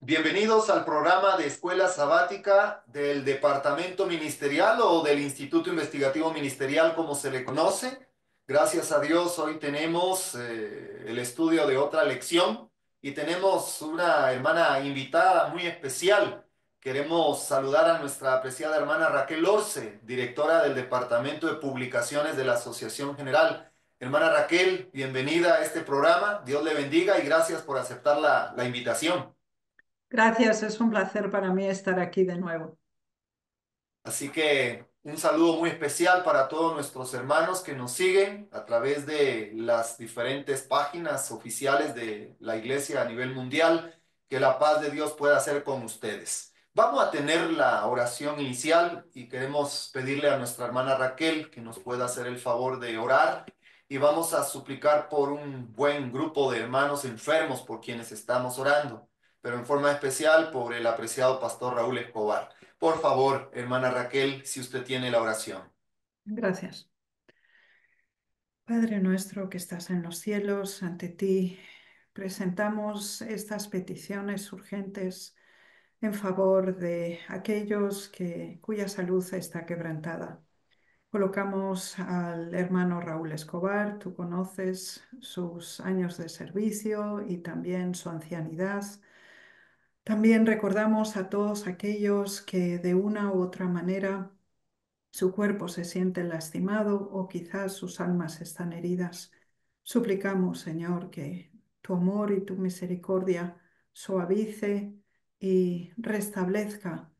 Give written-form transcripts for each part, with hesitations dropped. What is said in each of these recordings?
Bienvenidos al programa de Escuela Sabática del Departamento Ministerial o del Instituto Investigativo Ministerial, como se le conoce. Gracias a Dios, hoy tenemos el estudio de otra lección y tenemos una hermana invitada muy especial. Queremos saludar a nuestra apreciada hermana Raquel Orce, directora del Departamento de Publicaciones de la Asociación General. Hermana Raquel, bienvenida a este programa. Dios le bendiga y gracias por aceptar la invitación. Gracias, es un placer para mí estar aquí de nuevo. Así que un saludo muy especial para todos nuestros hermanos que nos siguen a través de las diferentes páginas oficiales de la iglesia a nivel mundial. Que la paz de Dios pueda ser con ustedes. Vamos a tener la oración inicial y queremos pedirle a nuestra hermana Raquel que nos pueda hacer el favor de orar y vamos a suplicar por un buen grupo de hermanos enfermos por quienes estamos orando, pero en forma especial por el apreciado pastor Raúl Escobar. Por favor, hermana Raquel, si usted tiene la oración. Gracias. Padre nuestro que estás en los cielos, ante ti presentamos estas peticiones urgentes en favor de aquellos cuya salud está quebrantada. Colocamos al hermano Raúl Escobar, tú conoces sus años de servicio y también su ancianidad. También recordamos a todos aquellos que de una u otra manera su cuerpo se siente lastimado o quizás sus almas están heridas. Suplicamos, Señor, que tu amor y tu misericordia suavice y restablezca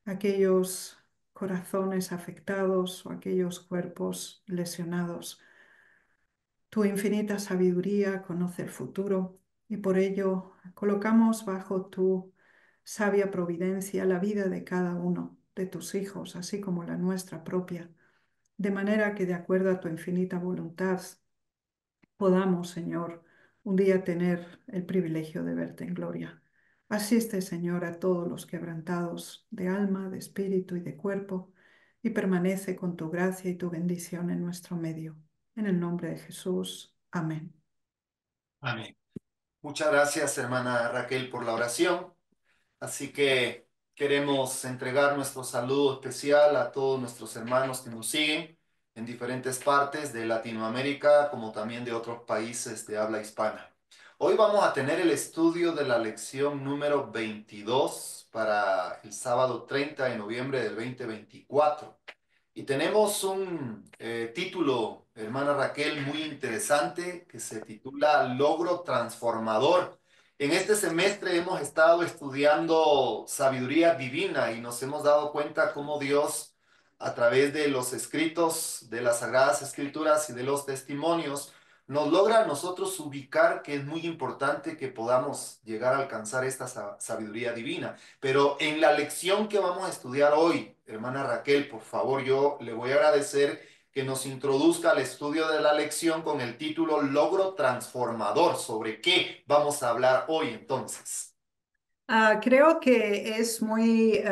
aquellos corazones afectados o aquellos cuerpos lesionados. Tu infinita sabiduría conoce el futuro y por ello colocamos bajo tu sabia providencia la vida de cada uno de tus hijos, así como la nuestra propia, de manera que de acuerdo a tu infinita voluntad podamos, Señor, un día tener el privilegio de verte en gloria. Asiste, Señor, a todos los quebrantados de alma, de espíritu y de cuerpo, y permanece con tu gracia y tu bendición en nuestro medio. En el nombre de Jesús. Amén. Amén. Muchas gracias, hermana Raquel, por la oración. Así que queremos entregar nuestro saludo especial a todos nuestros hermanos que nos siguen en diferentes partes de Latinoamérica, como también de otros países de habla hispana. Hoy vamos a tener el estudio de la lección número 22 para el sábado 30 de noviembre del 2024. Y tenemos un título, hermana Raquel, muy interesante que se titula Logro Transformador. En este semestre hemos estado estudiando sabiduría divina y nos hemos dado cuenta cómo Dios, a través de los escritos de las Sagradas Escrituras y de los testimonios, nos logra a nosotros ubicar que es muy importante que podamos llegar a alcanzar esta sabiduría divina. Pero en la lección que vamos a estudiar hoy, hermana Raquel, por favor, yo le voy a agradecer que nos introduzca al estudio de la lección con el título Logro Transformador. ¿Sobre qué vamos a hablar hoy entonces? Creo que es muy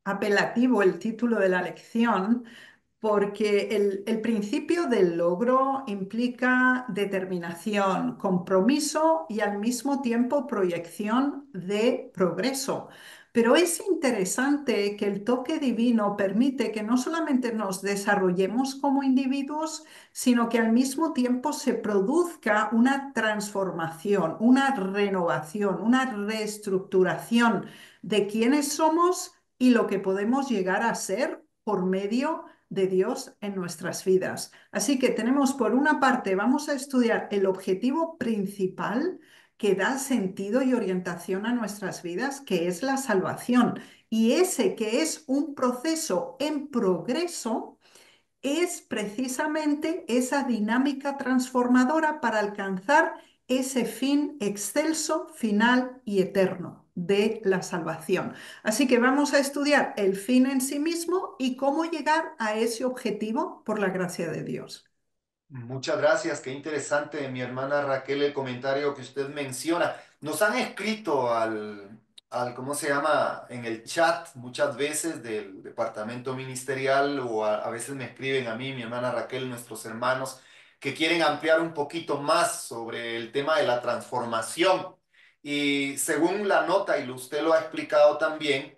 apelativo el título de la lección porque el principio del logro implica determinación, compromiso y al mismo tiempo proyección de progreso. Pero es interesante que el toque divino permite que no solamente nos desarrollemos como individuos, sino que al mismo tiempo se produzca una transformación, una renovación, una reestructuración de quiénes somos y lo que podemos llegar a ser por medio de Dios en nuestras vidas. Así que tenemos por una parte, vamos a estudiar el objetivo principal que da sentido y orientación a nuestras vidas, que es la salvación. Y ese que es un proceso en progreso es precisamente esa dinámica transformadora para alcanzar ese fin excelso, final y eterno de la salvación. Así que vamos a estudiar el fin en sí mismo y cómo llegar a ese objetivo por la gracia de Dios. Muchas gracias, qué interesante de mi hermana Raquel el comentario que usted menciona. Nos han escrito ¿cómo se llama? En el chat muchas veces del departamento ministerial o a veces me escriben a mí, mi hermana Raquel, nuestros hermanos, que quieren ampliar un poquito más sobre el tema de la transformación. Y según la nota, y usted lo ha explicado también,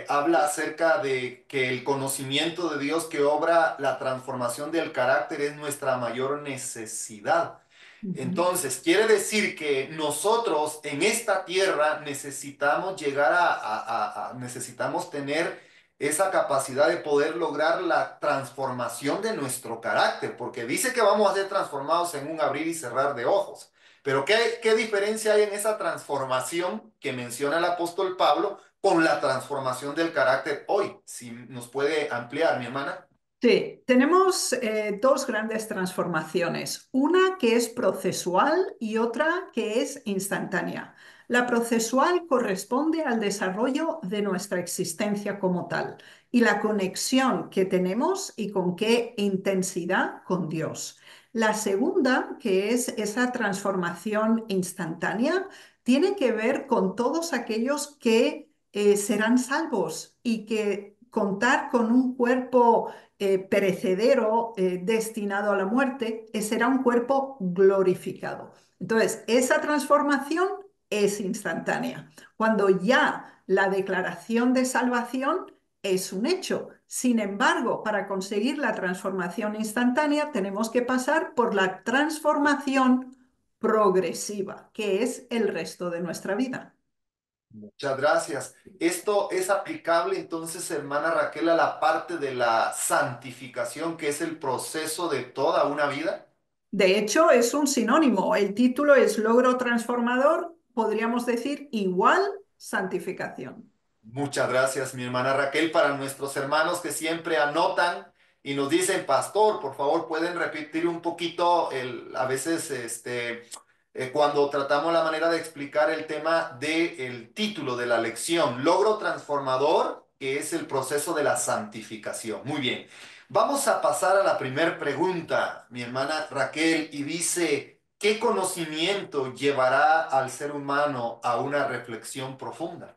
habla acerca de que el conocimiento de Dios que obra la transformación del carácter es nuestra mayor necesidad. Ujú. Entonces, quiere decir que nosotros en esta tierra necesitamos llegar necesitamos tener esa capacidad de poder lograr la transformación de nuestro carácter, porque dice que vamos a ser transformados en un abrir y cerrar de ojos. Pero ¿qué diferencia hay en esa transformación que menciona el apóstol Pablo con la transformación del carácter hoy? Si nos puede ampliar, mi hermana. Sí, tenemos dos grandes transformaciones, una que es procesual y otra que es instantánea. La procesual corresponde al desarrollo de nuestra existencia como tal y la conexión que tenemos y con qué intensidad con Dios. La segunda, que es esa transformación instantánea, tiene que ver con todos aquellos que serán salvos y que contar con un cuerpo perecedero, destinado a la muerte, será un cuerpo glorificado. Entonces, esa transformación es instantánea. Cuando ya la declaración de salvación es un hecho. Sin embargo, para conseguir la transformación instantánea tenemos que pasar por la transformación progresiva, que es el resto de nuestra vida. Muchas gracias. Esto es aplicable entonces, hermana Raquel, a la parte de la santificación, que es el proceso de toda una vida. De hecho, es un sinónimo. El título es Logro transformador, podríamos decir igual santificación. Muchas gracias, mi hermana Raquel, para nuestros hermanos que siempre anotan y nos dicen, pastor, por favor, pueden repetir un poquito a veces cuando tratamos la manera de explicar el tema del título de la lección, logro transformador, que es el proceso de la santificación. Muy bien, vamos a pasar a la primera pregunta, mi hermana Raquel, y dice, ¿qué conocimiento llevará al ser humano a una reflexión profunda?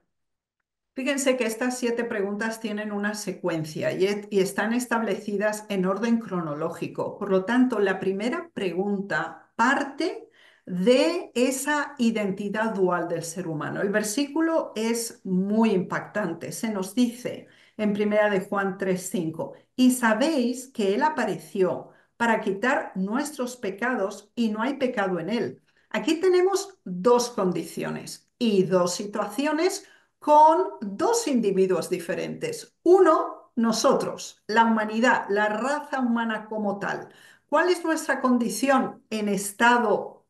Fíjense que estas 7 preguntas tienen una secuencia y están establecidas en orden cronológico. Por lo tanto, la primera pregunta parte de esa identidad dual del ser humano. El versículo es muy impactante. Se nos dice en Primera de Juan 3:5, y sabéis que Él apareció para quitar nuestros pecados y no hay pecado en Él. Aquí tenemos dos condiciones y dos situaciones con dos individuos diferentes. Uno, nosotros, la humanidad, la raza humana como tal. ¿Cuál es nuestra condición en estado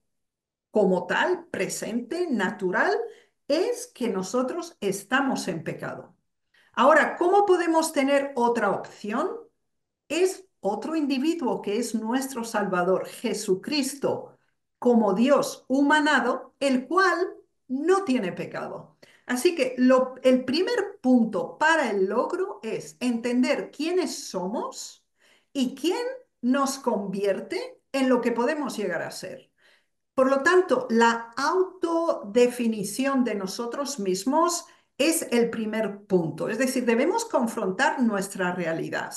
como tal, presente, natural? Es que nosotros estamos en pecado. Ahora, ¿cómo podemos tener otra opción? Es otro individuo que es nuestro Salvador, Jesucristo, como Dios humanado, el cual no tiene pecado. Así que el primer punto para el logro es entender quiénes somos y quién nos convierte en lo que podemos llegar a ser. Por lo tanto, la autodefinición de nosotros mismos es el primer punto. Es decir, debemos confrontar nuestra realidad.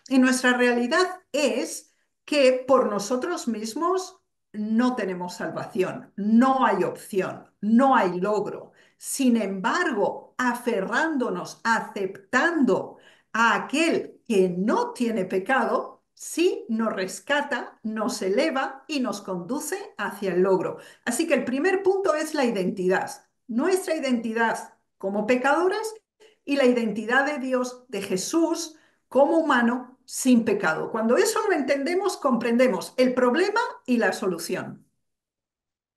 Y nuestra realidad es que por nosotros mismos no tenemos salvación, no hay opción, no hay logro. Sin embargo, aferrándonos, aceptando a aquel que no tiene pecado, sí nos rescata, nos eleva y nos conduce hacia el logro. Así que el primer punto es la identidad, nuestra identidad como pecadores y la identidad de Dios, de Jesús, como humano sin pecado. Cuando eso lo entendemos, comprendemos el problema y la solución.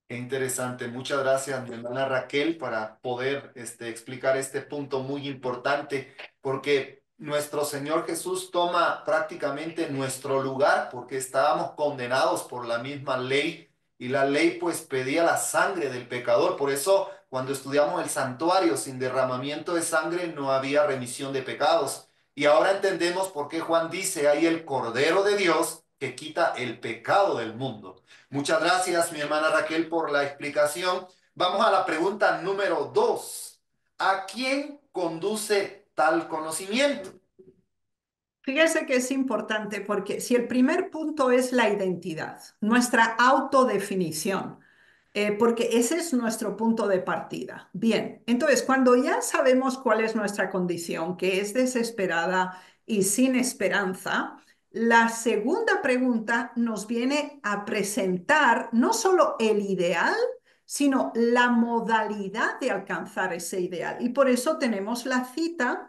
Qué interesante. Muchas gracias, mi hermana Raquel, para poder explicar este punto muy importante, porque nuestro Señor Jesús toma prácticamente nuestro lugar, porque estábamos condenados por la misma ley y la ley pues pedía la sangre del pecador. Por eso, cuando estudiamos el santuario, sin derramamiento de sangre no había remisión de pecados. Y ahora entendemos por qué Juan dice, ahí el Cordero de Dios que quita el pecado del mundo. Muchas gracias, mi hermana Raquel, por la explicación. Vamos a la pregunta número 2. ¿A quién conduce tal conocimiento? Fíjese que es importante porque si el primer punto es la identidad, nuestra autodefinición, porque ese es nuestro punto de partida. Bien, entonces cuando ya sabemos cuál es nuestra condición, que es desesperada y sin esperanza, la segunda pregunta nos viene a presentar no solo el ideal, sino la modalidad de alcanzar ese ideal. Y por eso tenemos la cita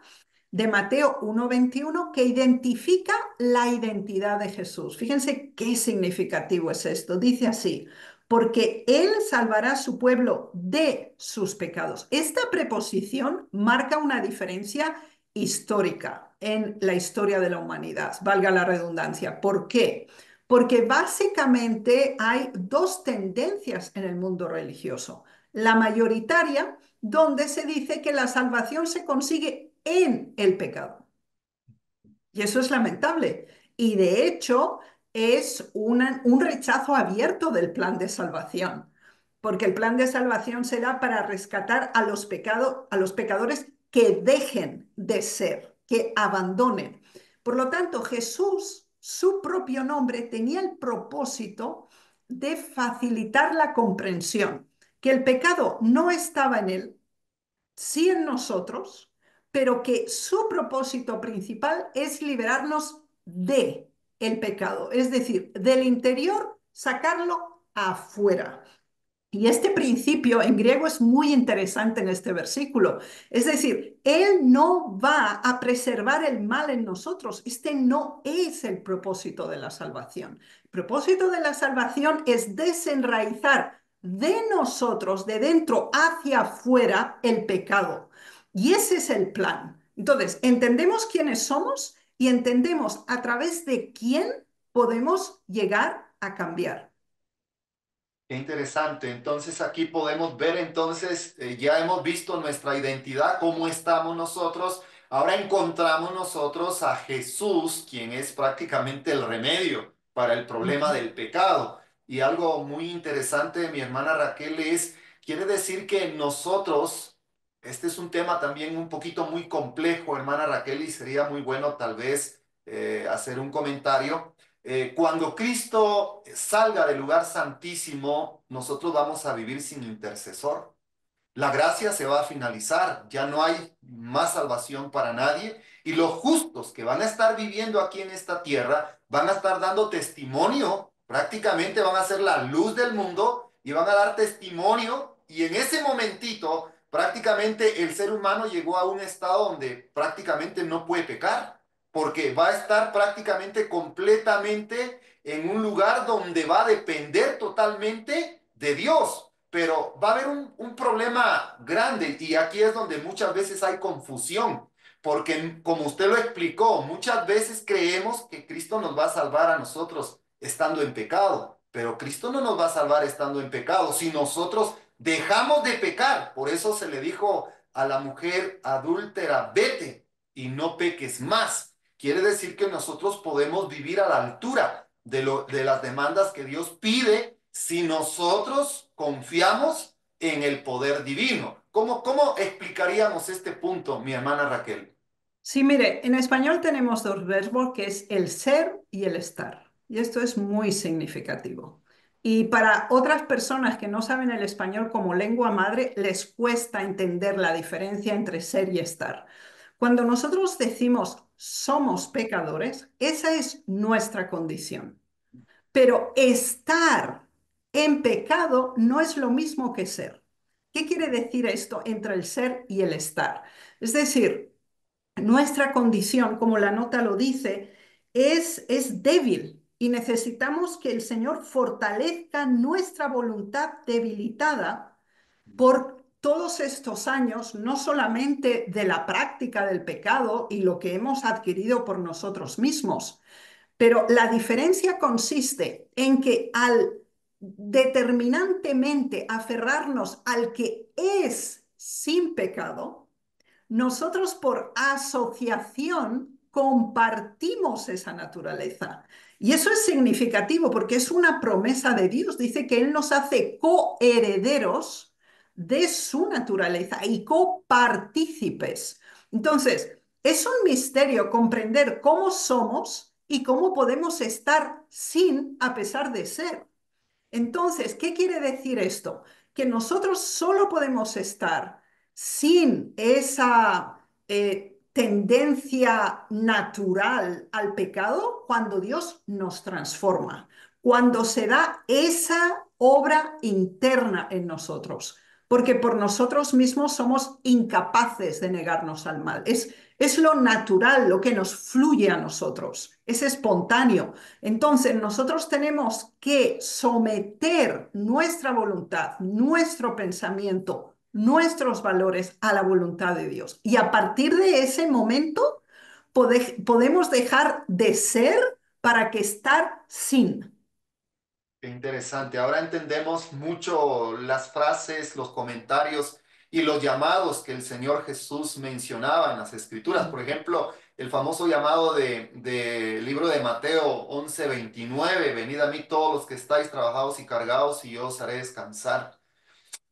de Mateo 1:21 que identifica la identidad de Jesús. Fíjense qué significativo es esto. Dice así, porque Él salvará a su pueblo de sus pecados. Esta preposición marca una diferencia histórica en la historia de la humanidad, valga la redundancia. ¿Por qué? Porque básicamente hay dos tendencias en el mundo religioso. La mayoritaria, donde se dice que la salvación se consigue en el pecado. Y eso es lamentable. Y de hecho es un rechazo abierto del plan de salvación, porque el plan de salvación será para rescatar a los pecadores que dejen de ser, que abandonen. Por lo tanto, Jesús, su propio nombre, tenía el propósito de facilitar la comprensión, que el pecado no estaba en él, sí en nosotros, pero que su propósito principal es liberarnos de el pecado, es decir, del interior, sacarlo afuera. Y este principio en griego es muy interesante en este versículo. Es decir, Él no va a preservar el mal en nosotros. Este no es el propósito de la salvación. El propósito de la salvación es desenraizar de nosotros, de dentro hacia afuera, el pecado. Y ese es el plan. Entonces, entendemos quiénes somos y entendemos a través de quién podemos llegar a cambiar. Qué interesante. Entonces aquí podemos ver, entonces ya hemos visto nuestra identidad, cómo estamos nosotros. Ahora encontramos nosotros a Jesús, quien es prácticamente el remedio para el problema del pecado. Y algo muy interesante, mi hermana Raquel, quiere decir que nosotros, este es un tema también un poquito muy complejo, hermana Raquel, y sería muy bueno tal vez hacer un comentario. Cuando Cristo salga del lugar santísimo, nosotros vamos a vivir sin intercesor. La gracia se va a finalizar, ya no hay más salvación para nadie y los justos que van a estar viviendo aquí en esta tierra van a estar dando testimonio, prácticamente van a ser la luz del mundo y van a dar testimonio y en ese momentito prácticamente el ser humano llegó a un estado donde prácticamente no puede pecar porque va a estar prácticamente completamente en un lugar donde va a depender totalmente de Dios. Pero va a haber un problema grande y aquí es donde muchas veces hay confusión, porque como usted lo explicó, muchas veces creemos que Cristo nos va a salvar a nosotros estando en pecado, pero Cristo no nos va a salvar estando en pecado si nosotros dejamos de pecar. Por eso se le dijo a la mujer adúltera, vete y no peques más. Quiere decir que nosotros podemos vivir a la altura de las demandas que Dios pide si nosotros confiamos en el poder divino. ¿Cómo explicaríamos este punto, mi hermana Raquel? Sí, mire, en español tenemos dos verbos que es el ser y el estar. Y esto es muy significativo. Y para otras personas que no saben el español como lengua madre, les cuesta entender la diferencia entre ser y estar. Cuando nosotros decimos somos pecadores, esa es nuestra condición. Pero estar en pecado no es lo mismo que ser. ¿Qué quiere decir esto entre el ser y el estar? Es decir, nuestra condición, como la nota lo dice, es débil y necesitamos que el Señor fortalezca nuestra voluntad debilitada por todos estos años, no solamente de la práctica del pecado y lo que hemos adquirido por nosotros mismos, pero la diferencia consiste en que al determinantemente aferrarnos al que es sin pecado, nosotros por asociación compartimos esa naturaleza. Y eso es significativo porque es una promesa de Dios. Dice que Él nos hace coherederos de su naturaleza y copartícipes. Entonces, es un misterio comprender cómo somos y cómo podemos estar sin a pesar de ser. Entonces, ¿qué quiere decir esto? Que nosotros solo podemos estar sin esa tendencia natural al pecado cuando Dios nos transforma, cuando se da esa obra interna en nosotros, porque por nosotros mismos somos incapaces de negarnos al mal. Es lo natural, lo que nos fluye a nosotros, es espontáneo. Entonces, nosotros tenemos que someter nuestra voluntad, nuestro pensamiento, nuestros valores a la voluntad de Dios. Y a partir de ese momento podemos dejar de ser para que estar sin. Qué interesante. Ahora entendemos mucho las frases, los comentarios y los llamados que el Señor Jesús mencionaba en las Escrituras. Por ejemplo, el famoso llamado de libro de Mateo 11:29: venid a mí todos los que estáis trabajados y cargados y yo os haré descansar.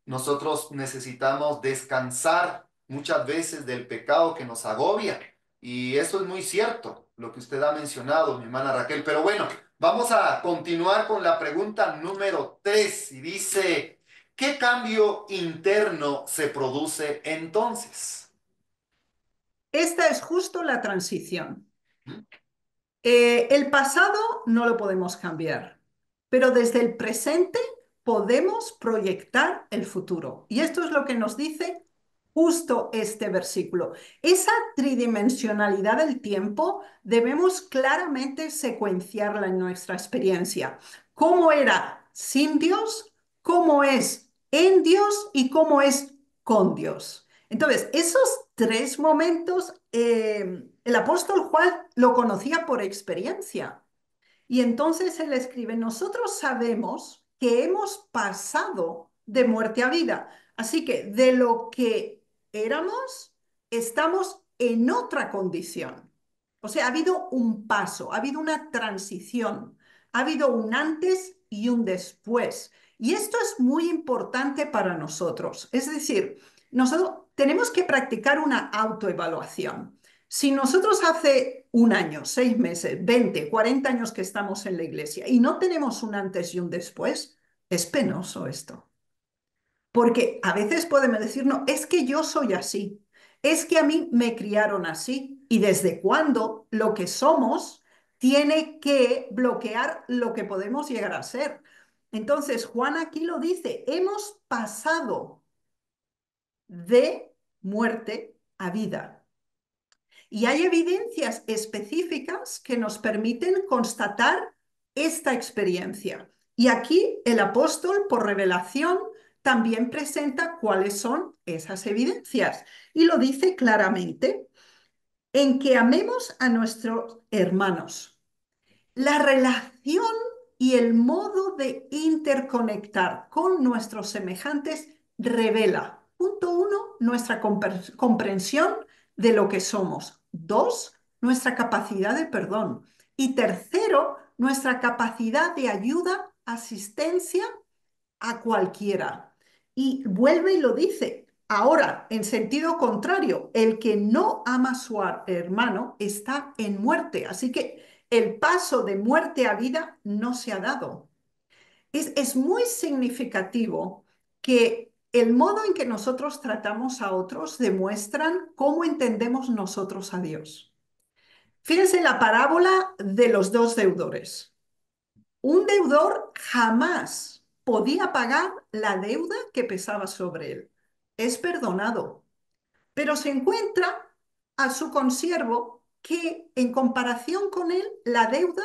Nosotros necesitamos descansar muchas veces del pecado que nos agobia. Y eso es muy cierto, lo que usted ha mencionado, mi hermana Raquel. Pero bueno, vamos a continuar con la pregunta número 3 y dice, ¿qué cambio interno se produce entonces? Esta es justo la transición. El pasado no lo podemos cambiar, pero desde el presente podemos proyectar el futuro. Y esto es lo que nos dice justo este versículo. Esa tridimensionalidad del tiempo debemos claramente secuenciarla en nuestra experiencia. ¿Cómo era sin Dios? ¿Cómo es en Dios? ¿Y cómo es con Dios? Entonces, esos tres momentos, el apóstol Juan lo conocía por experiencia. Y entonces él escribe, nosotros sabemos que hemos pasado de muerte a vida. Así que de lo que éramos, estamos en otra condición. O sea, ha habido un paso, ha habido una transición, ha habido un antes y un después. Y esto es muy importante para nosotros. Es decir, nosotros tenemos que practicar una autoevaluación. Si nosotros hace un año, 6 meses, 20, 40 años que estamos en la iglesia y no tenemos un antes y un después, es penoso esto. Porque a veces podemos decir, no, es que yo soy así, es que a mí me criaron así y desde cuándo lo que somos tiene que bloquear lo que podemos llegar a ser. Entonces, Juan aquí lo dice, hemos pasado de muerte a vida. Y hay evidencias específicas que nos permiten constatar esta experiencia. Y aquí el apóstol, por revelación, también presenta cuáles son esas evidencias. Y lo dice claramente, en que amemos a nuestros hermanos. La relación y el modo de interconectar con nuestros semejantes revela, punto uno, nuestra comprensión de lo que somos. Dos, nuestra capacidad de perdón. Y tercero, nuestra capacidad de ayuda, asistencia a cualquiera. Y vuelve y lo dice. Ahora, en sentido contrario, el que no ama a su hermano está en muerte. Así que el paso de muerte a vida no se ha dado. Es muy significativo que el modo en que nosotros tratamos a otros demuestran cómo entendemos nosotros a Dios. Fíjense la parábola de los dos deudores. Un deudor jamás podía pagar la deuda que pesaba sobre él. Es perdonado, pero se encuentra a su consiervo que en comparación con él la deuda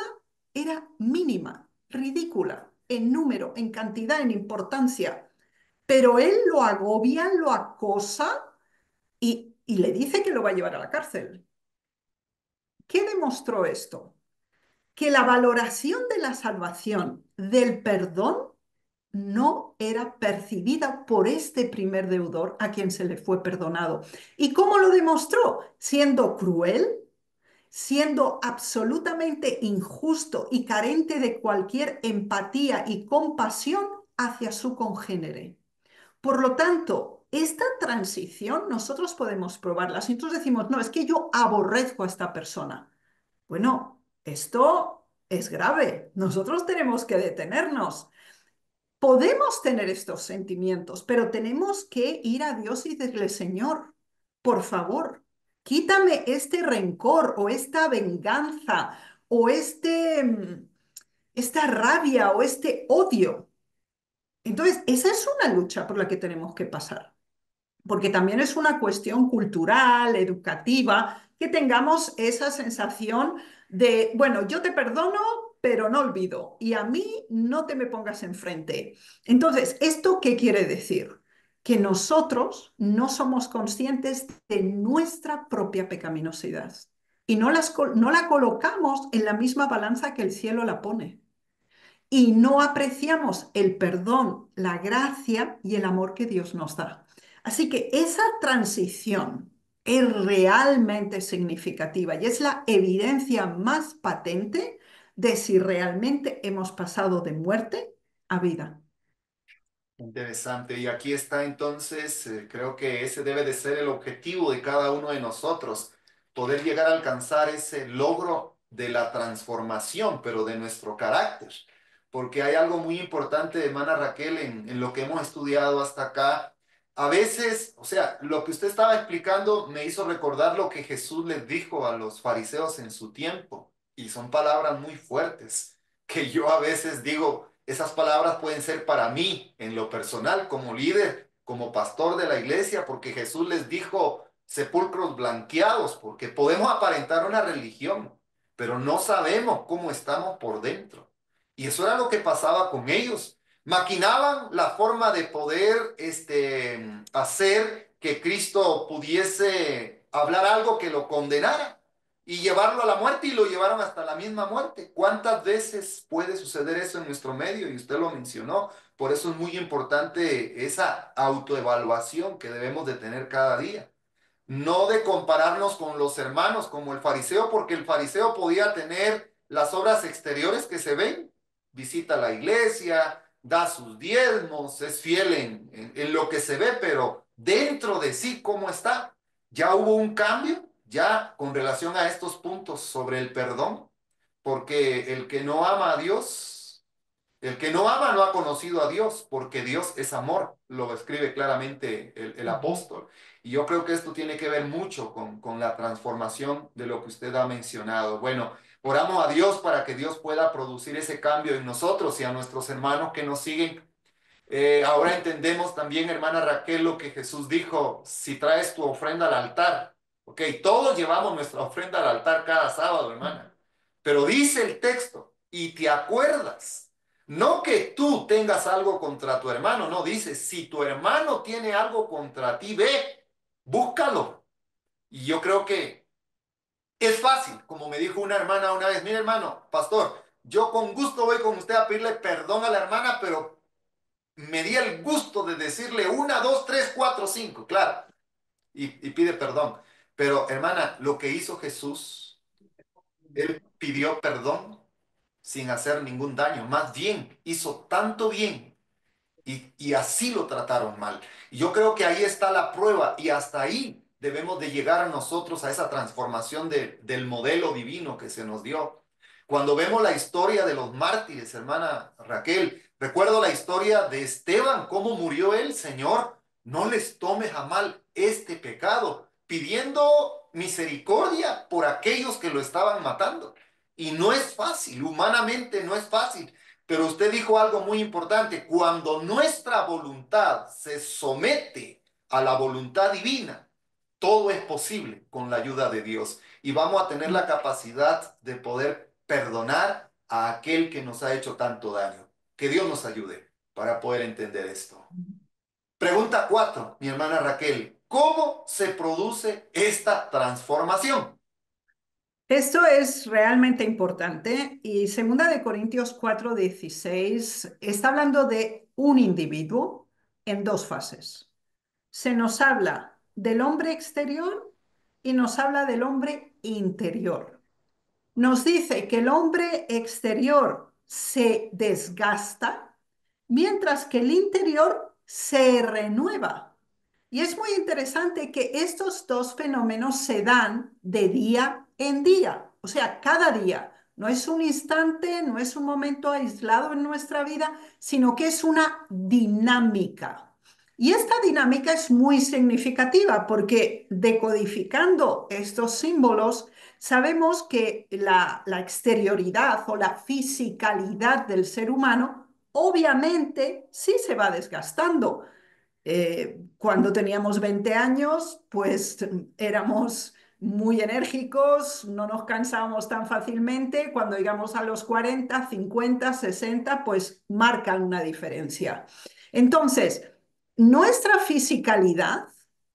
era mínima, ridícula, en número, en cantidad, en importancia. Pero él lo agobia, lo acosa y le dice que lo va a llevar a la cárcel. ¿Qué demostró esto? Que la valoración de la salvación, del perdón, no era percibida por este primer deudor a quien se le fue perdonado. ¿Y cómo lo demostró? Siendo cruel, siendo absolutamente injusto y carente de cualquier empatía y compasión hacia su congénere. Por lo tanto, esta transición nosotros podemos probarla. Si nosotros decimos, no, es que yo aborrezco a esta persona. Bueno, esto es grave. Nosotros tenemos que detenernos. Podemos tener estos sentimientos, pero tenemos que ir a Dios y decirle, Señor, por favor, quítame este rencor o esta venganza o esta rabia o este odio. Entonces, esa es una lucha por la que tenemos que pasar, porque también es una cuestión cultural, educativa, que tengamos esa sensación de, bueno, yo te perdono, pero no olvido, y a mí no te me pongas enfrente. Entonces, ¿esto qué quiere decir? Que nosotros no somos conscientes de nuestra propia pecaminosidad y no la colocamos en la misma balanza que el cielo la pone y no apreciamos el perdón, la gracia y el amor que Dios nos da. Así que esa transición es realmente significativa y es la evidencia más patente de si realmente hemos pasado de muerte a vida. Interesante. Y aquí está entonces, creo que ese debe de ser el objetivo de cada uno de nosotros, poder llegar a alcanzar ese logro de la transformación, pero de nuestro carácter. Porque hay algo muy importante, hermana Raquel, en lo que hemos estudiado hasta acá. A veces, o sea, lo que usted estaba explicando me hizo recordar lo que Jesús les dijo a los fariseos en su tiempo. Y son palabras muy fuertes, que yo a veces digo, esas palabras pueden ser para mí en lo personal, como líder, como pastor de la iglesia, porque Jesús les dijo sepulcros blanqueados, porque podemos aparentar una religión, pero no sabemos cómo estamos por dentro. Y eso era lo que pasaba con ellos. Maquinaban la forma de poder hacer que Cristo pudiese hablar algo que lo condenara y llevarlo a la muerte y lo llevaron hasta la misma muerte. ¿Cuántas veces puede suceder eso en nuestro medio? Y usted lo mencionó. Por eso es muy importante esa autoevaluación que debemos de tener cada día. No de compararnos con los hermanos como el fariseo, porque el fariseo podía tener las obras exteriores que se ven, visita la iglesia, da sus diezmos, es fiel en lo que se ve, pero dentro de sí, ¿cómo está? Ya hubo un cambio, ya con relación a estos puntos sobre el perdón, porque el que no ama a Dios, el que no ama no ha conocido a Dios, porque Dios es amor, lo escribe claramente el Ujú. apóstol. Y yo creo que esto tiene que ver mucho con la transformación de lo que usted ha mencionado. Bueno, oramos a Dios para que Dios pueda producir ese cambio en nosotros y a nuestros hermanos que nos siguen. Ahora entendemos también, hermana Raquel, lo que Jesús dijo, si traes tu ofrenda al altar. Ok, todos llevamos nuestra ofrenda al altar cada sábado, hermana. Pero dice el texto, y te acuerdas, no que tú tengas algo contra tu hermano, no, dice, si tu hermano tiene algo contra ti, ve, búscalo. Y yo creo que es fácil, como me dijo una hermana una vez, mire hermano, pastor, yo con gusto voy con usted a pedirle perdón a la hermana, pero me di el gusto de decirle una, dos, tres, cuatro, cinco, claro, y pide perdón. Pero hermana, lo que hizo Jesús, él pidió perdón sin hacer ningún daño, más bien hizo tanto bien y así lo trataron mal. Y yo creo que ahí está la prueba y hasta ahí debemos de llegar nosotros a esa transformación del modelo divino que se nos dio. Cuando vemos la historia de los mártires, hermana Raquel, recuerdo la historia de Esteban, cómo murió él, Señor, no les tomes a mal este pecado, pidiendo misericordia por aquellos que lo estaban matando. Y no es fácil, humanamente no es fácil. Pero usted dijo algo muy importante, cuando nuestra voluntad se somete a la voluntad divina, todo es posible con la ayuda de Dios y vamos a tener la capacidad de poder perdonar a aquel que nos ha hecho tanto daño. Que Dios nos ayude para poder entender esto. Pregunta 4, mi hermana Raquel, ¿cómo se produce esta transformación? Esto es realmente importante y Segunda de Corintios 4:16 está hablando de un individuo en dos fases. Se nos habla del hombre exterior y nos habla del hombre interior. Nos dice que el hombre exterior se desgasta, mientras que el interior se renueva. Y es muy interesante que estos dos fenómenos se dan de día en día, o sea, cada día. No es un instante, no es un momento aislado en nuestra vida, sino que es una dinámica. Y esta dinámica es muy significativa porque decodificando estos símbolos, sabemos que la exterioridad o la fisicalidad del ser humano obviamente sí se va desgastando. Cuando teníamos 20 años, pues éramos muy enérgicos, no nos cansábamos tan fácilmente. Cuando llegamos a los 40, 50, 60, pues marcan una diferencia. Entonces, nuestra fisicalidad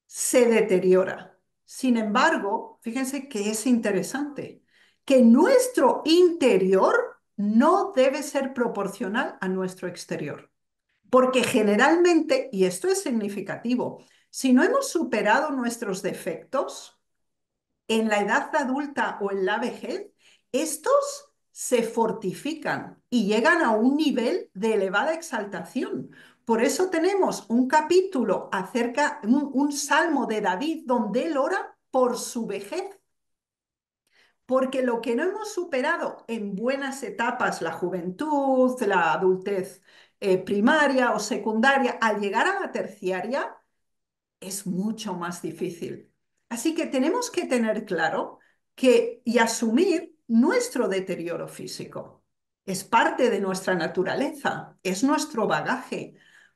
se deteriora. Sin embargo, fíjense que es interesante, que nuestro interior no debe ser proporcional a nuestro exterior. Porque generalmente, y esto es significativo, si no hemos superado nuestros defectos en la edad adulta o en la vejez, estos se fortifican y llegan a un nivel de elevada exaltación. Por eso tenemos un capítulo acerca, un salmo de David donde él ora por su vejez, porque lo que no hemos superado en buenas etapas, la juventud, la adultez primaria o secundaria, al llegar a la terciaria, es mucho más difícil. Así que tenemos que tener claro que y asumir nuestro deterioro físico. Es parte de nuestra naturaleza, es nuestro bagaje,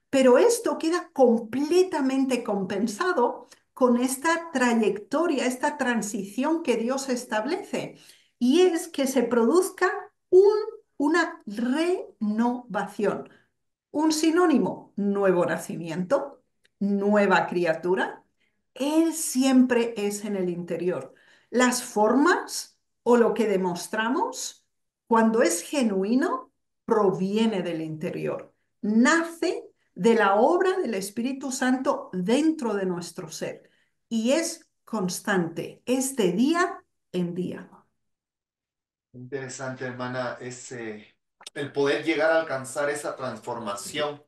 pero esto queda completamente compensado con esta trayectoria, esta transición que Dios establece, y es que se produzca un, una renovación. Un sinónimo, nuevo nacimiento, nueva criatura. Él siempre es en el interior. Las formas o lo que demostramos, cuando es genuino, proviene del interior. Nace de la obra del Espíritu Santo dentro de nuestro ser y es constante, es de día en día. Interesante, hermana, el poder llegar a alcanzar esa transformación.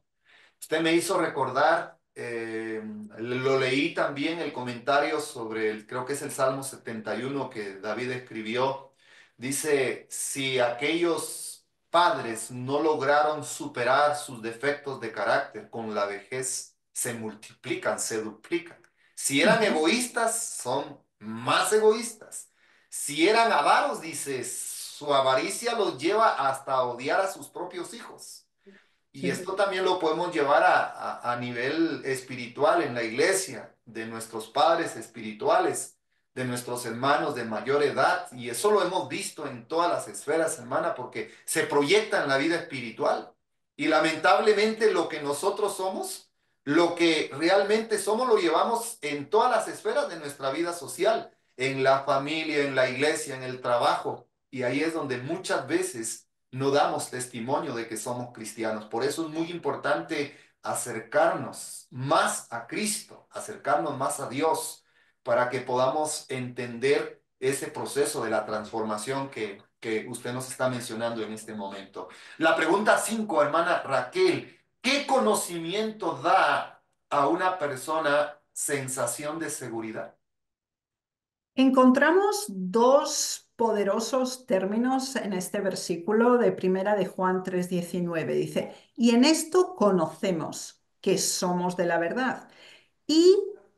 Usted me hizo recordar, lo leí también el comentario sobre, creo que es el Salmo 71 que David escribió. Dice, si aquellos padres no lograron superar sus defectos de carácter, con la vejez se multiplican, se duplican. Si eran Ujú. egoístas, son más egoístas. Si eran avaros, dice, su avaricia los lleva hasta odiar a sus propios hijos. Y Sí. esto también lo podemos llevar a nivel espiritual en la iglesia, de nuestros padres espirituales, de nuestros hermanos de mayor edad. Y eso lo hemos visto en todas las esferas, hermana, porque se proyecta en la vida espiritual. Y lamentablemente lo que nosotros somos, lo que realmente somos, lo llevamos en todas las esferas de nuestra vida social, en la familia, en la iglesia, en el trabajo. Y ahí es donde muchas veces no damos testimonio de que somos cristianos. Por eso es muy importante acercarnos más a Cristo, acercarnos más a Dios, para que podamos entender ese proceso de la transformación que usted nos está mencionando en este momento. La pregunta 5, hermana Raquel, ¿qué conocimiento da a una persona sensación de seguridad? Encontramos dos poderosos términos en este versículo de Primera de Juan 3:19. Dice, y en esto conocemos que somos de la verdad y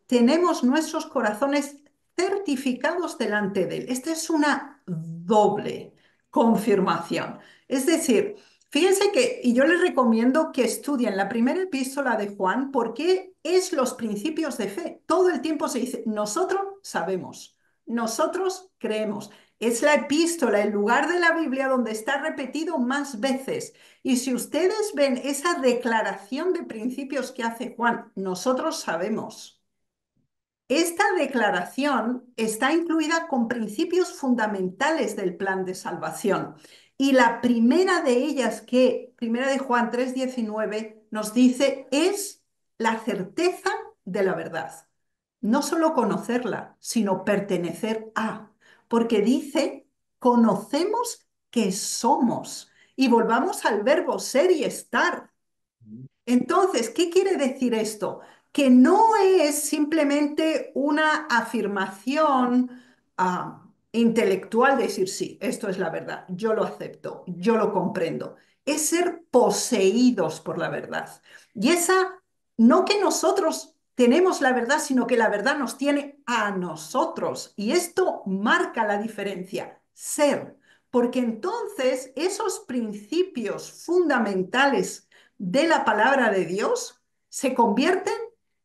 tenemos nuestros corazones certificados delante de Él. Esta es una doble confirmación. Es decir, fíjense que, y yo les recomiendo que estudien la primera epístola de Juan porque es los principios de fe. Todo el tiempo se dice, nosotros sabemos, nosotros creemos. Es la epístola, el lugar de la Biblia donde está repetido más veces. Y si ustedes ven esa declaración de principios que hace Juan, nosotros sabemos. Esta declaración está incluida con principios fundamentales del plan de salvación. Y la primera de ellas, que primera de Juan 3:19 nos dice, es la certeza de la verdad. No solo conocerla, sino pertenecer a. Porque dice, conocemos que somos. Y volvamos al verbo ser y estar. Entonces, ¿qué quiere decir esto? Que no es simplemente una afirmación intelectual de decir, sí, esto es la verdad, yo lo acepto, yo lo comprendo. Es ser poseídos por la verdad. Y esa, no que nosotros tenemos la verdad, sino que la verdad nos tiene a nosotros. Y esto marca la diferencia, ser. Porque entonces esos principios fundamentales de la palabra de Dios se convierten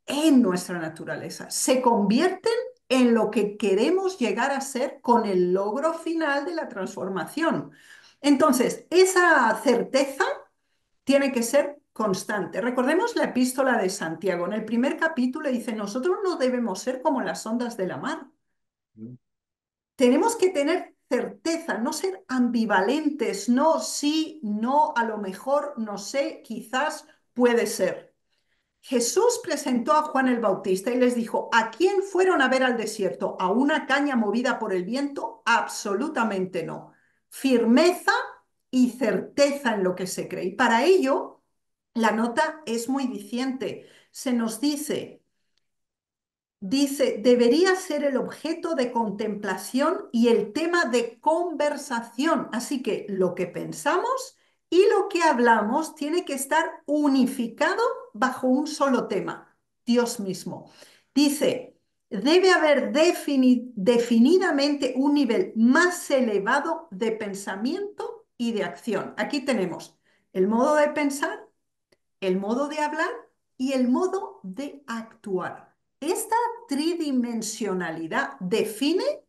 en nuestra naturaleza, se convierten en lo que queremos llegar a ser con el logro final de la transformación. Entonces, esa certeza tiene que ser constante. Recordemos la epístola de Santiago. En el primer capítulo dice, nosotros no debemos ser como las ondas de la mar. Tenemos que tener certeza, no ser ambivalentes, no sí, no, a lo mejor, no sé, quizás puede ser. Jesús presentó a Juan el Bautista y les dijo, ¿a quién fueron a ver al desierto? ¿A una caña movida por el viento? Absolutamente no. Firmeza y certeza en lo que se cree. Y para ello, la nota es muy diciente. Se nos dice, debería ser el objeto de contemplación y el tema de conversación. Así que lo que pensamos y lo que hablamos tiene que estar unificado bajo un solo tema, Dios mismo. Dice, debe haber definidamente un nivel más elevado de pensamiento y de acción. Aquí tenemos el modo de pensar, el modo de hablar y el modo de actuar. Esta tridimensionalidad define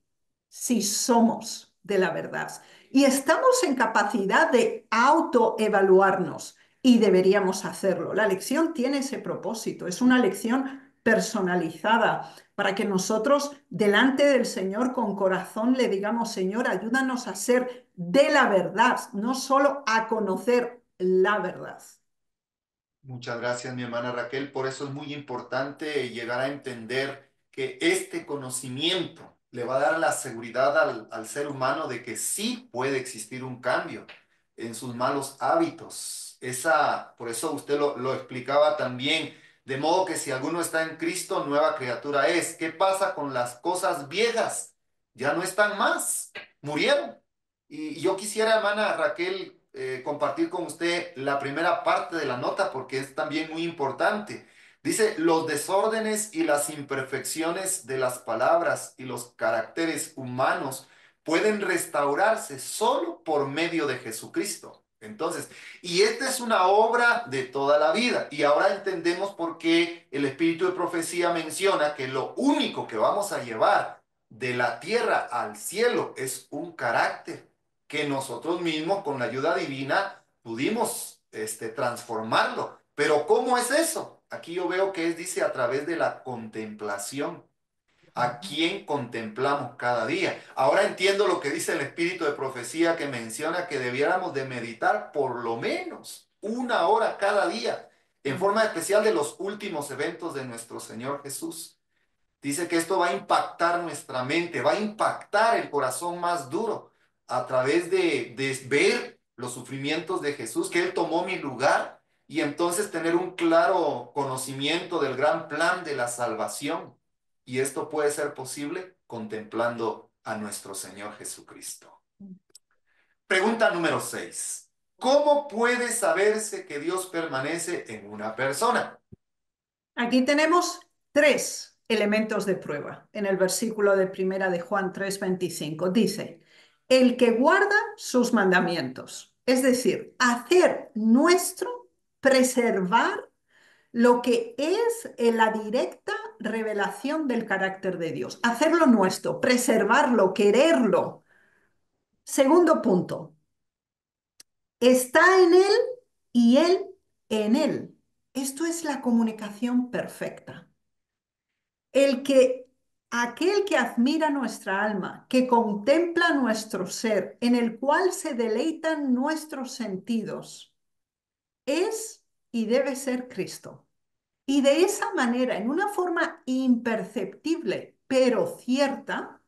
si somos de la verdad y estamos en capacidad de autoevaluarnos y deberíamos hacerlo. La lección tiene ese propósito, es una lección personalizada para que nosotros delante del Señor con corazón le digamos, Señor, ayúdanos a ser de la verdad, no solo a conocer la verdad. Muchas gracias, mi hermana Raquel. Por eso es muy importante llegar a entender que este conocimiento le va a dar la seguridad al ser humano de que sí puede existir un cambio en sus malos hábitos. Por eso usted lo explicaba también, de modo que si alguno está en Cristo, nueva criatura es. ¿Qué pasa con las cosas viejas? Ya no están más, murieron. Y yo quisiera, hermana Raquel, compartir con usted la primera parte de la nota porque es también muy importante. Dice, los desórdenes y las imperfecciones de las palabras y los caracteres humanos pueden restaurarse solo por medio de Jesucristo. Entonces, y esta es una obra de toda la vida. Y ahora entendemos por qué el Espíritu de Profecía menciona que lo único que vamos a llevar de la tierra al cielo es un carácter que nosotros mismos con la ayuda divina pudimos transformarlo. Pero ¿cómo es eso? Aquí yo veo que dice, a través de la contemplación. ¿A quién contemplamos cada día? Ahora entiendo lo que dice el espíritu de profecía que menciona que debiéramos de meditar por lo menos 1 hora cada día, en forma especial de los últimos eventos de nuestro Señor Jesús. Dice que esto va a impactar nuestra mente, va a impactar el corazón más duro a través de ver los sufrimientos de Jesús, que Él tomó mi lugar y entonces tener un claro conocimiento del gran plan de la salvación. Y esto puede ser posible contemplando a nuestro Señor Jesucristo. Pregunta número 6. ¿Cómo puede saberse que Dios permanece en una persona? Aquí tenemos tres elementos de prueba. En el versículo de primera de Juan 3:25 dice, el que guarda sus mandamientos, es decir, hacer nuestro, preservar lo que es la directa revelación del carácter de Dios, hacerlo nuestro, preservarlo, quererlo. Segundo punto, está en Él y Él en Él. Esto es la comunicación perfecta. El que, aquel que admira nuestra alma, que contempla nuestro ser, en el cual se deleitan nuestros sentidos, es y debe ser Cristo. Y de esa manera, en una forma imperceptible, pero cierta,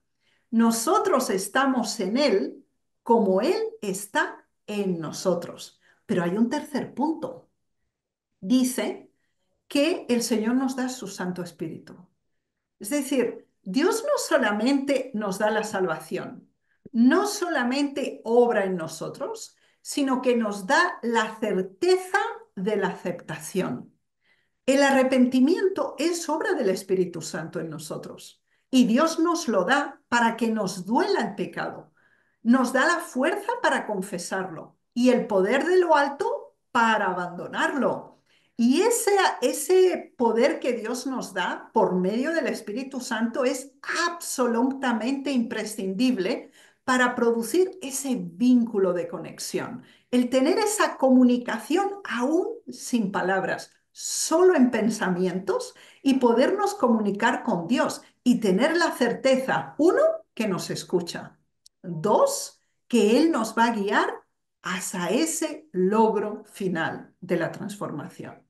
nosotros estamos en Él como Él está en nosotros. Pero hay un tercer punto. Dice que el Señor nos da su Santo Espíritu. Es decir, Dios no solamente nos da la salvación, no solamente obra en nosotros, sino que nos da la certeza de la aceptación. El arrepentimiento es obra del Espíritu Santo en nosotros y Dios nos lo da para que nos duela el pecado. Nos da la fuerza para confesarlo y el poder de lo alto para abandonarlo. Y ese poder que Dios nos da por medio del Espíritu Santo es absolutamente imprescindible para producir ese vínculo de conexión, el tener esa comunicación aún sin palabras, solo en pensamientos y podernos comunicar con Dios y tener la certeza, uno, que nos escucha, dos, que Él nos va a guiar hasta ese logro final de la transformación.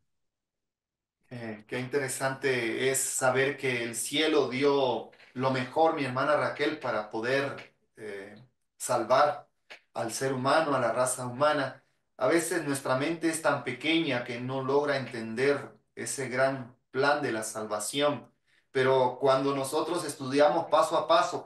Qué interesante es saber que el cielo dio lo mejor, mi hermana Raquel, para poder salvar al ser humano, a la raza humana. A veces nuestra mente es tan pequeña que no logra entender ese gran plan de la salvación. Pero cuando nosotros estudiamos paso a paso,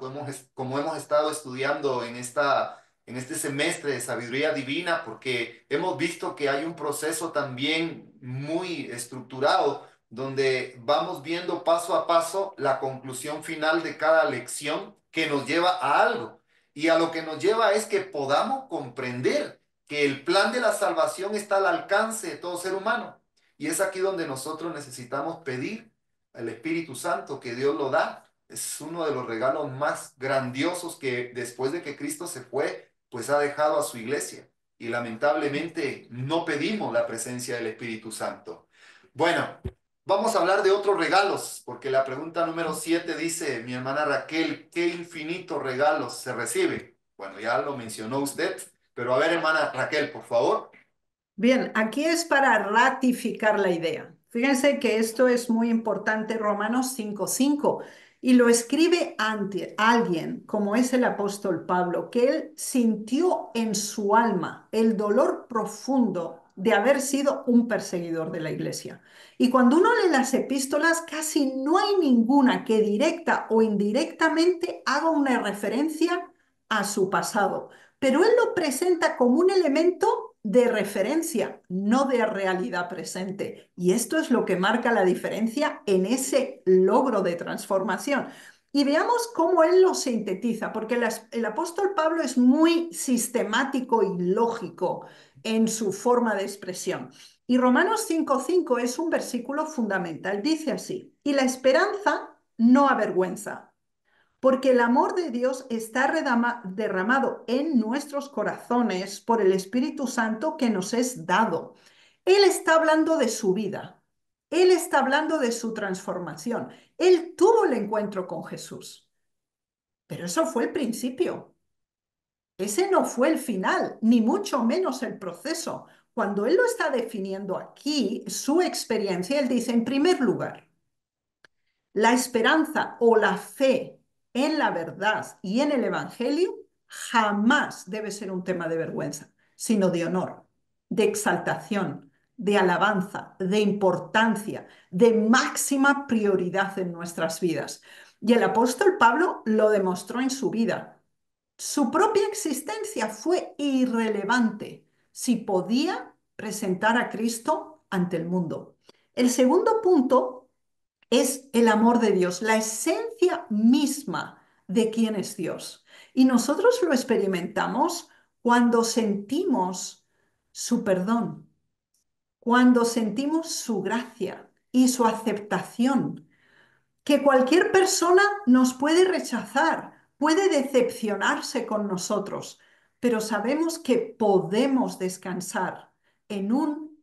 como hemos estado estudiando en este semestre de sabiduría divina, porque hemos visto que hay un proceso también muy estructurado donde vamos viendo paso a paso la conclusión final de cada lección que nos lleva a algo. Y a lo que nos lleva es que podamos comprender que el plan de la salvación está al alcance de todo ser humano. Y es aquí donde nosotros necesitamos pedir al Espíritu Santo, que Dios lo da. Es uno de los regalos más grandiosos que después de que Cristo se fue, pues ha dejado a su iglesia. Y lamentablemente no pedimos la presencia del Espíritu Santo. Bueno, vamos a hablar de otros regalos, porque la pregunta número 7 dice, mi hermana Raquel, ¿qué infinitos regalos se recibe? Bueno, ya lo mencionó usted, pero a ver, hermana Raquel, por favor. Bien, aquí es para ratificar la idea. Fíjense que esto es muy importante, Romanos 5:5, y lo escribe ante alguien, como es el apóstol Pablo, que él sintió en su alma el dolor profundo de haber sido un perseguidor de la iglesia. Y cuando uno lee las epístolas, casi no hay ninguna que directa o indirectamente haga una referencia a su pasado, pero él lo presenta como un elemento de referencia, no de realidad presente. Y esto es lo que marca la diferencia en ese logro de transformación. Y veamos cómo él lo sintetiza, porque el apóstol Pablo es muy sistemático y lógico en su forma de expresión. Y Romanos 5:5 es un versículo fundamental. Dice así, y la esperanza no avergüenza, porque el amor de Dios está derramado en nuestros corazones por el Espíritu Santo que nos es dado. Él está hablando de su vida. Él está hablando de su transformación. Él tuvo el encuentro con Jesús, pero eso fue el principio. Ese no fue el final, ni mucho menos el proceso. Cuando él lo está definiendo aquí, su experiencia, él dice, en primer lugar, la esperanza o la fe en la verdad y en el Evangelio jamás debe ser un tema de vergüenza, sino de honor, de exaltación, de alabanza, de importancia, de máxima prioridad en nuestras vidas. Y el apóstol Pablo lo demostró en su vida. Su propia existencia fue irrelevante si podía presentar a Cristo ante el mundo. El segundo punto es el amor de Dios, la esencia misma de quién es Dios. Y nosotros lo experimentamos cuando sentimos su perdón, cuando sentimos su gracia y su aceptación, que cualquier persona nos puede rechazar, puede decepcionarse con nosotros, pero sabemos que podemos descansar en un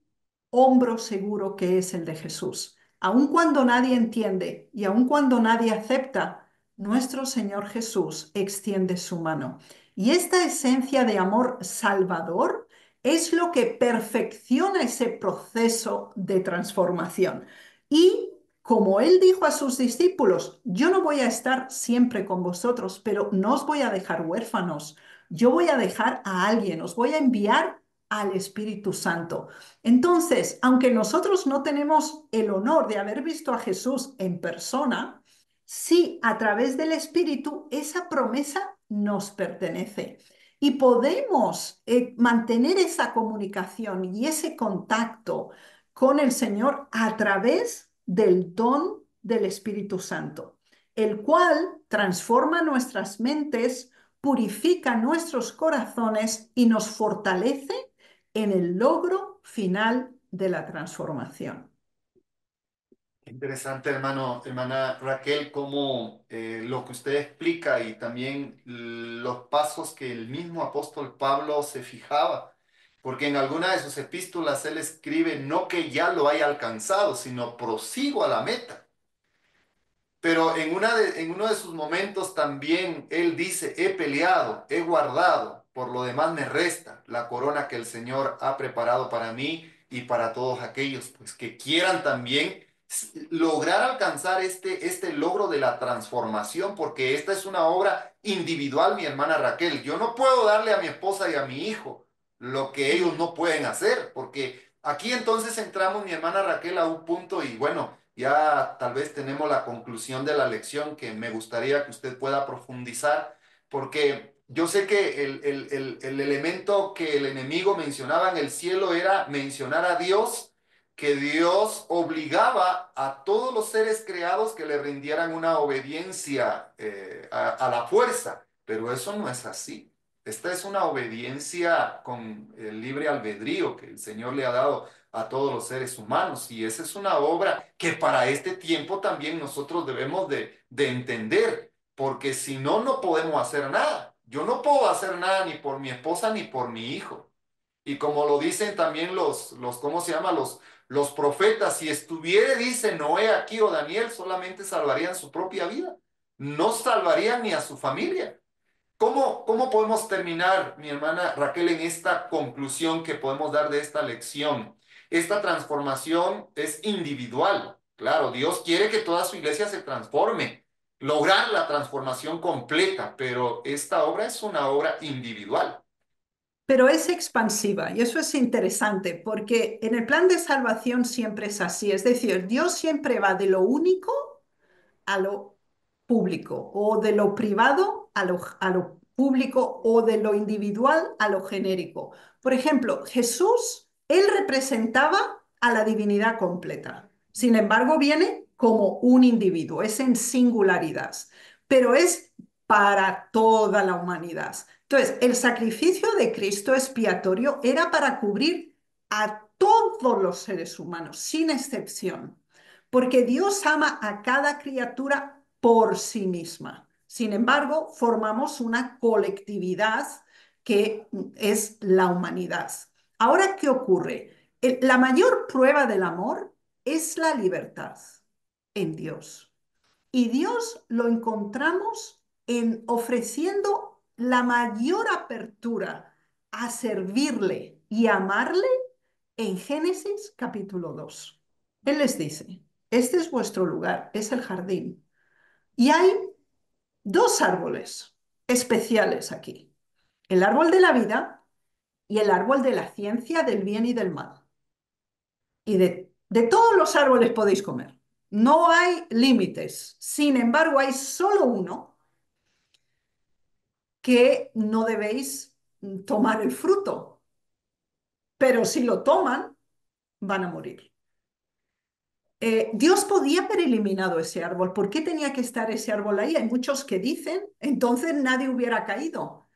hombro seguro que es el de Jesús. Aun cuando nadie entiende y aun cuando nadie acepta, nuestro Señor Jesús extiende su mano. Y esta esencia de amor salvador es lo que perfecciona ese proceso de transformación. Y como él dijo a sus discípulos, yo no voy a estar siempre con vosotros, pero no os voy a dejar huérfanos. Yo voy a dejar a alguien, os voy a enviar al Espíritu Santo. Entonces, aunque nosotros no tenemos el honor de haber visto a Jesús en persona, sí, a través del Espíritu, esa promesa nos pertenece. Y podemos mantener esa comunicación y ese contacto con el Señor a través del don del Espíritu Santo, el cual transforma nuestras mentes, purifica nuestros corazones y nos fortalece en el logro final de la transformación. Interesante, hermana Raquel, cómo lo que usted explica y también los pasos que el mismo apóstol Pablo se fijaba, porque en alguna de sus epístolas él escribe, no que ya lo haya alcanzado, sino prosigo a la meta. Pero en uno de sus momentos también él dice, he peleado, he guardado, por lo demás me resta la corona que el Señor ha preparado para mí y para todos aquellos pues, que quieran también lograr alcanzar este logro de la transformación, porque esta es una obra individual, mi hermana Raquel. Yo no puedo darle a mi esposa y a mi hijo lo que ellos no pueden hacer, porque aquí entonces entramos, mi hermana Raquel, a un punto y bueno, ya tal vez tenemos la conclusión de la lección que me gustaría que usted pueda profundizar, porque yo sé que el elemento que el enemigo mencionaba en el cielo era mencionar a Dios, que Dios obligaba a todos los seres creados que le rindieran una obediencia a la fuerza, pero eso no es así. Esta es una obediencia con el libre albedrío que el Señor le ha dado a todos los seres humanos. Y esa es una obra que para este tiempo también nosotros debemos de entender, porque si no, no podemos hacer nada. Yo no puedo hacer nada ni por mi esposa ni por mi hijo. Y como lo dicen también ¿cómo se llama? Los profetas, si estuviera, dice Noé aquí o Daniel, solamente salvarían su propia vida. No salvarían ni a su familia. ¿Cómo podemos terminar, mi hermana Raquel, en esta conclusión que podemos dar de esta lección? Esta transformación es individual. Claro, Dios quiere que toda su iglesia se transforme, lograr la transformación completa, pero esta obra es una obra individual. Pero es expansiva y eso es interesante porque en el plan de salvación siempre es así. Es decir, Dios siempre va de lo único a lo público o de lo privado a lo público o de lo individual a lo genérico. Por ejemplo, Jesús, él representaba a la divinidad completa. Sin embargo, viene como un individuo, es en singularidad, pero es para toda la humanidad. Entonces, el sacrificio de Cristo expiatorio era para cubrir a todos los seres humanos, sin excepción, porque Dios ama a cada criatura por sí misma. Sin embargo, formamos una colectividad que es la humanidad. Ahora, ¿qué ocurre? La mayor prueba del amor es la libertad en Dios. Y Dios lo encontramos en ofreciendo la mayor apertura a servirle y amarle en Génesis capítulo 2. Él les dice, este es vuestro lugar, es el jardín. Y hay dos árboles especiales aquí, el árbol de la vida y el árbol de la ciencia del bien y del mal. Y de todos los árboles podéis comer. No hay límites. Sin embargo, hay solo uno que no debéis tomar el fruto, pero si lo toman, van a morir. Dios podía haber eliminado ese árbol. ¿Por qué tenía que estar ese árbol ahí? Hay muchos que dicen, entonces nadie hubiera caído.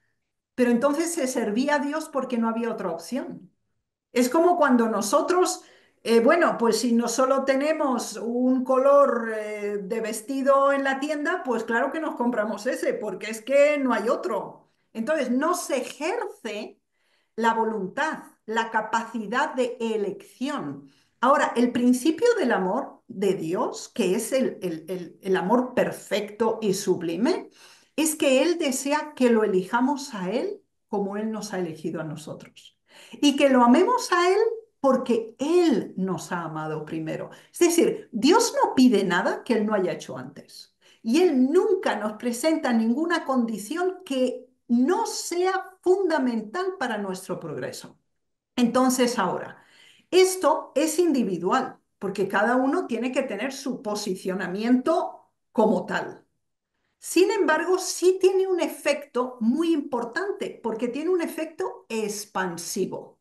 Pero entonces se servía a Dios porque no había otra opción. Es como cuando nosotros, bueno, pues si no solo tenemos un color de vestido en la tienda, pues claro que nos compramos ese, porque es que no hay otro. Entonces no se ejerce la voluntad, la capacidad de elección. Ahora, el principio del amor de Dios, que es el amor perfecto y sublime, es que Él desea que lo elijamos a Él como Él nos ha elegido a nosotros. Y que lo amemos a Él porque Él nos ha amado primero. Es decir, Dios no pide nada que Él no haya hecho antes. Y Él nunca nos presenta ninguna condición que no sea fundamental para nuestro progreso. Entonces, ahora, esto es individual, porque cada uno tiene que tener su posicionamiento como tal. Sin embargo, sí tiene un efecto muy importante, porque tiene un efecto expansivo.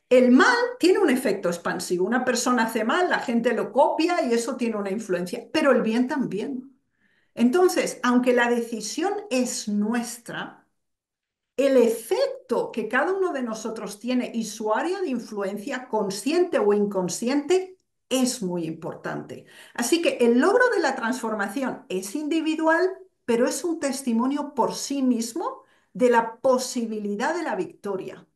El mal tiene un efecto expansivo. Una persona hace mal, la gente lo copia y eso tiene una influencia, pero el bien también. Entonces, aunque la decisión es nuestra, el efecto que cada uno de nosotros tiene y su área de influencia, consciente o inconsciente, es muy importante. Así que el logro de la transformación es individual, pero es un testimonio por sí mismo de la posibilidad de la victoria,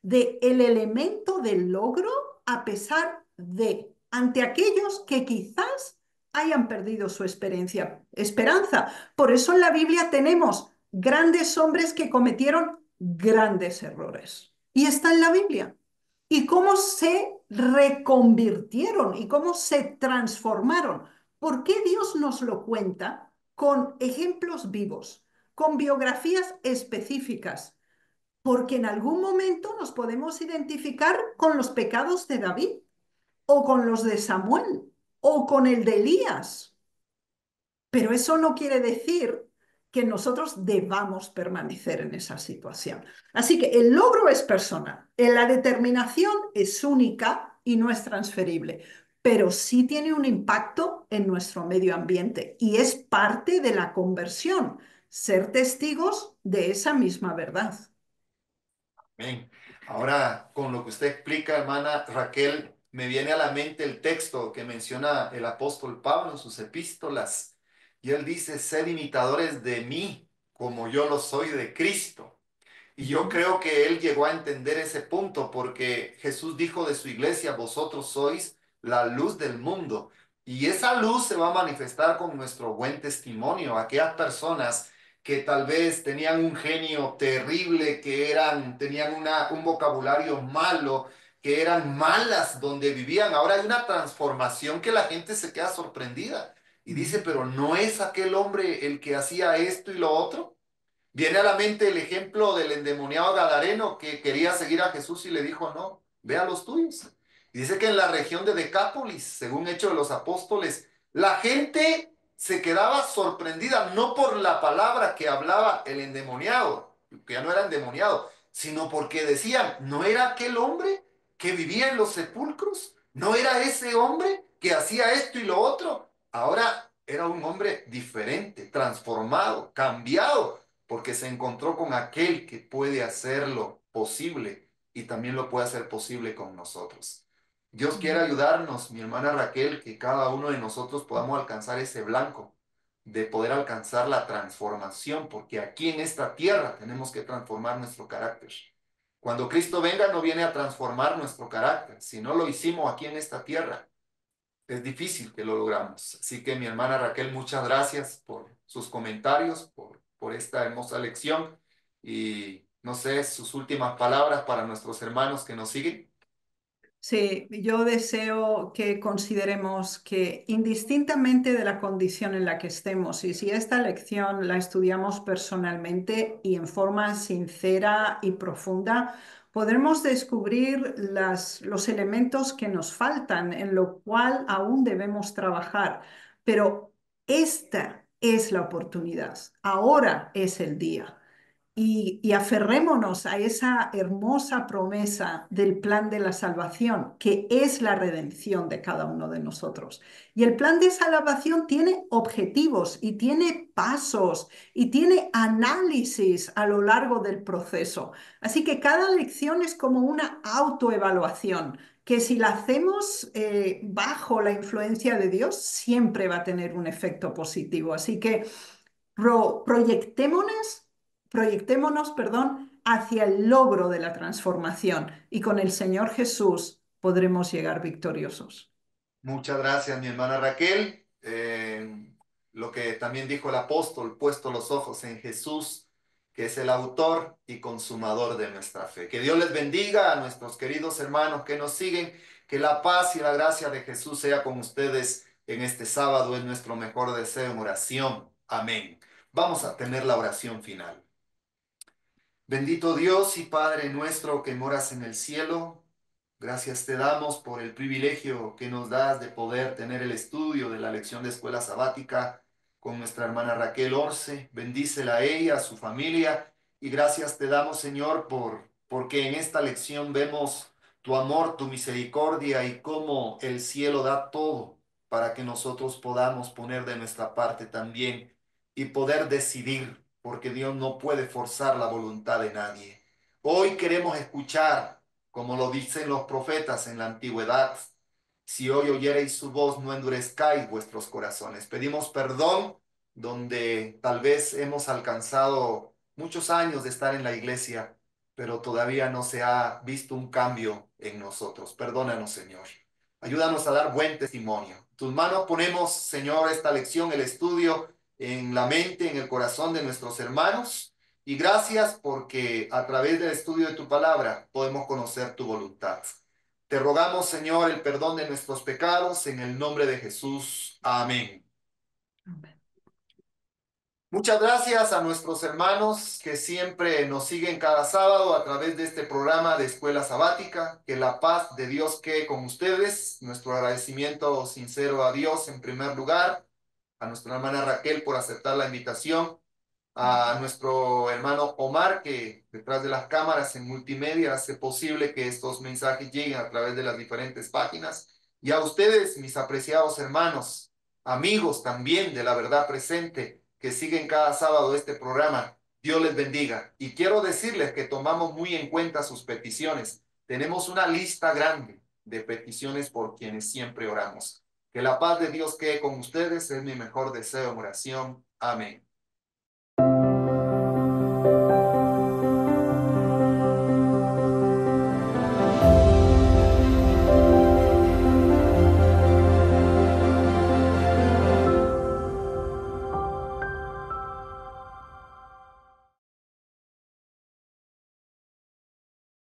de el elemento del logro a pesar de, ante aquellos que quizás hayan perdido su esperanza. Por eso en la Biblia tenemos grandes hombres que cometieron grandes errores. Y está en la Biblia. Y cómo se reconvirtieron y cómo se transformaron. ¿Por qué Dios nos lo cuenta con ejemplos vivos, con biografías específicas? Porque en algún momento nos podemos identificar con los pecados de David o con los de Samuel o con el de Elías. Pero eso no quiere decir que nosotros debamos permanecer en esa situación. Así que el logro es personal, la determinación es única y no es transferible, pero sí tiene un impacto en nuestro medio ambiente y es parte de la conversión, ser testigos de esa misma verdad. Amén. Ahora, con lo que usted explica, hermana Raquel, me viene a la mente el texto que menciona el apóstol Pablo en sus epístolas. Y él dice, sed imitadores de mí, como yo lo soy de Cristo. Y yo creo que él llegó a entender ese punto porque Jesús dijo de su iglesia, vosotros sois la luz del mundo. Y esa luz se va a manifestar con nuestro buen testimonio. Aquellas personas que tal vez tenían un genio terrible, que tenían un vocabulario malo, que eran malas donde vivían. Ahora hay una transformación que la gente se queda sorprendida y dice, pero ¿no es aquel hombre el que hacía esto y lo otro? Viene a la mente el ejemplo del endemoniado Gadareno que quería seguir a Jesús y le dijo, no, ve a los tuyos. Y dice que en la región de Decápolis, según Hechos de los Apóstoles, la gente se quedaba sorprendida, no por la palabra que hablaba el endemoniado, que ya no era endemoniado, sino porque decían, ¿no era aquel hombre que vivía en los sepulcros? ¿No era ese hombre que hacía esto y lo otro? Ahora era un hombre diferente, transformado, cambiado porque se encontró con aquel que puede hacerlo posible y también lo puede hacer posible con nosotros. Dios quiere ayudarnos, mi hermana Raquel, que cada uno de nosotros podamos alcanzar ese blanco, de poder alcanzar la transformación, porque aquí en esta tierra tenemos que transformar nuestro carácter. Cuando Cristo venga no viene a transformar nuestro carácter, si no lo hicimos aquí en esta tierra, es difícil que lo logramos. Así que mi hermana Raquel, muchas gracias por sus comentarios, por esta hermosa lección y no sé, sus últimas palabras para nuestros hermanos que nos siguen. Sí, yo deseo que consideremos que indistintamente de la condición en la que estemos, y si esta lección la estudiamos personalmente y en forma sincera y profunda, podremos descubrir los elementos que nos faltan, en lo cual aún debemos trabajar. Pero esta es la oportunidad, ahora es el día. Y aferrémonos a esa hermosa promesa del plan de la salvación, que es la redención de cada uno de nosotros. Y el plan de salvación tiene objetivos y tiene pasos y tiene análisis a lo largo del proceso. Así que cada lección es como una autoevaluación, que si la hacemos bajo la influencia de Dios, siempre va a tener un efecto positivo. Así que proyectémonos, proyectémonos, perdón, hacia el logro de la transformación y con el Señor Jesús podremos llegar victoriosos. Muchas gracias, mi hermana Raquel. Lo que también dijo el apóstol, puesto los ojos en Jesús, que es el autor y consumador de nuestra fe. Que Dios les bendiga a nuestros queridos hermanos que nos siguen. Que la paz y la gracia de Jesús sea con ustedes en este sábado. Es nuestro mejor deseo en oración. Amén. Vamos a tener la oración final. Bendito Dios y Padre nuestro que moras en el cielo, gracias te damos por el privilegio que nos das de poder tener el estudio de la lección de escuela sabática con nuestra hermana Raquel Orce. Bendícela a ella, a su familia. Y gracias te damos, Señor, porque en esta lección vemos tu amor, tu misericordia y cómo el cielo da todo para que nosotros podamos poner de nuestra parte también y poder decidir, porque Dios no puede forzar la voluntad de nadie. Hoy queremos escuchar, como lo dicen los profetas en la antigüedad, si hoy oyereis su voz, no endurezcáis vuestros corazones. Pedimos perdón donde tal vez hemos alcanzado muchos años de estar en la iglesia, pero todavía no se ha visto un cambio en nosotros. Perdónanos, Señor. Ayúdanos a dar buen testimonio. En tus manos ponemos, Señor, esta lección, el estudio en la mente, en el corazón de nuestros hermanos. Y gracias porque a través del estudio de tu palabra podemos conocer tu voluntad. Te rogamos, Señor, el perdón de nuestros pecados en el nombre de Jesús. Amén. Amén. Muchas gracias a nuestros hermanos que siempre nos siguen cada sábado a través de este programa de Escuela Sabática. Que la paz de Dios quede con ustedes. Nuestro agradecimiento sincero a Dios en primer lugar, a nuestra hermana Raquel por aceptar la invitación, a nuestro hermano Omar, que detrás de las cámaras en multimedia hace posible que estos mensajes lleguen a través de las diferentes páginas, y a ustedes, mis apreciados hermanos, amigos también de la verdad presente, que siguen cada sábado este programa. Dios les bendiga. Y quiero decirles que tomamos muy en cuenta sus peticiones. Tenemos una lista grande de peticiones por quienes siempre oramos. Que la paz de Dios quede con ustedes, es mi mejor deseo en oración. Amén.